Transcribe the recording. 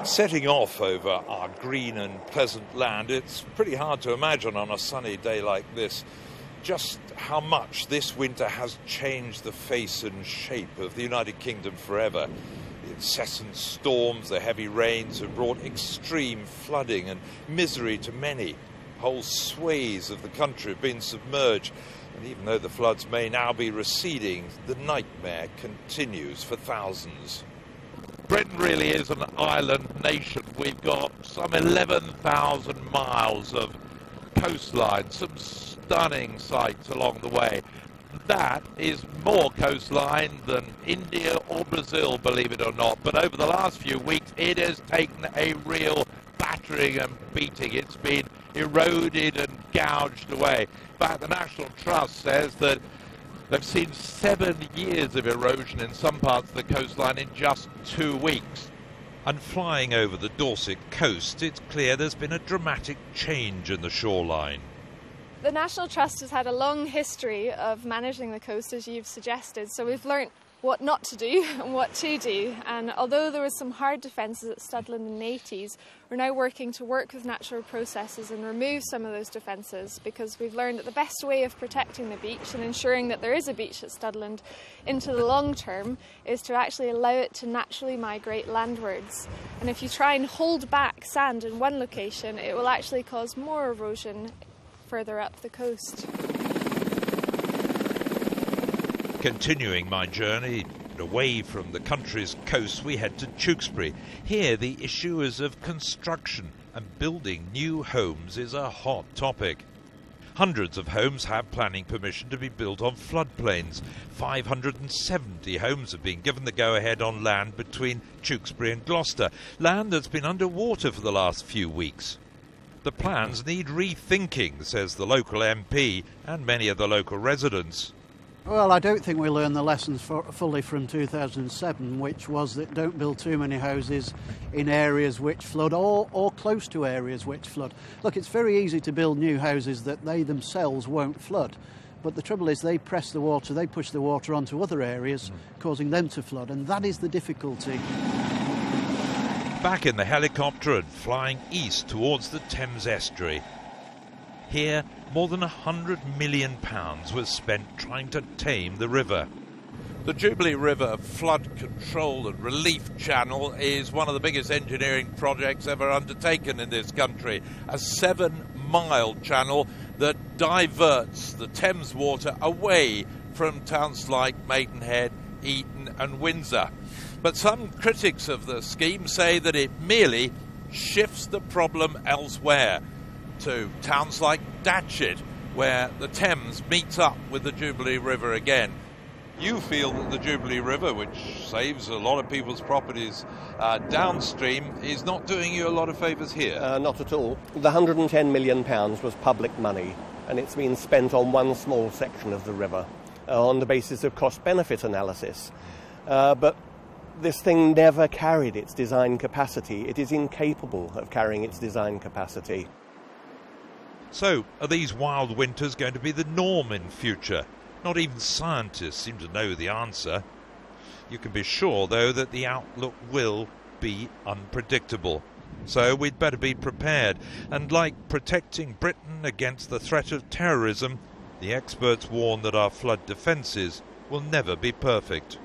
Setting off over our green and pleasant land, it's pretty hard to imagine on a sunny day like this just how much this winter has changed the face and shape of the United Kingdom forever. The incessant storms, the heavy rains have brought extreme flooding and misery to many. Whole swathes of the country have been submerged, and even though the floods may now be receding, the nightmare continues for thousands. Britain really is an island nation. We've got some 11,000 miles of coastline, some stunning sights along the way. That is more coastline than India or Brazil, believe it or not. But over the last few weeks, it has taken a real battering and beating. It's been eroded and gouged away. In fact, the National Trust says that they've seen 7 years of erosion in some parts of the coastline in just 2 weeks. And flying over the Dorset coast, it's clear there's been a dramatic change in the shoreline. The National Trust has had a long history of managing the coast, as you've suggested, so we've learnt what not to do and what to do. And although there was some hard defences at Studland in the 80s, we're now working to work with natural processes and remove some of those defences, because we've learned that the best way of protecting the beach and ensuring that there is a beach at Studland into the long term is to actually allow it to naturally migrate landwards. And if you try and hold back sand in one location, it will actually cause more erosion further up the coast. Continuing my journey away from the country's coast, we head to Tewkesbury. Here the issue is of construction, and building new homes is a hot topic. Hundreds of homes have planning permission to be built on floodplains. 570 homes have been given the go-ahead on land between Tewkesbury and Gloucester, land that's been underwater for the last few weeks. The plans need rethinking, says the local MP and many of the local residents. Well, I don't think we learned the lessons fully from 2007, which was that don't build too many houses in areas which flood or close to areas which flood. Look, it's very easy to build new houses that they themselves won't flood. But the trouble is they push the water onto other areas, causing them to flood, and that is the difficulty. Back in the helicopter and flying east towards the Thames estuary. Here, more than £100 million was spent trying to tame the river. The Jubilee River Flood Control and Relief Channel is one of the biggest engineering projects ever undertaken in this country. A 7-mile channel that diverts the Thames water away from towns like Maidenhead, Eton and Windsor. But some critics of the scheme say that it merely shifts the problem elsewhere, to towns like Datchet, where the Thames meets up with the Jubilee River again. You feel that the Jubilee River, which saves a lot of people's properties downstream, is not doing you a lot of favours here? Not at all. The £110 million was public money, and it's been spent on one small section of the river on the basis of cost-benefit analysis. But this thing never carried its design capacity. It is incapable of carrying its design capacity. So, are these wild winters going to be the norm in future? Not even scientists seem to know the answer. You can be sure, though, that the outlook will be unpredictable. So we'd better be prepared. And like protecting Britain against the threat of terrorism, the experts warn that our flood defences will never be perfect.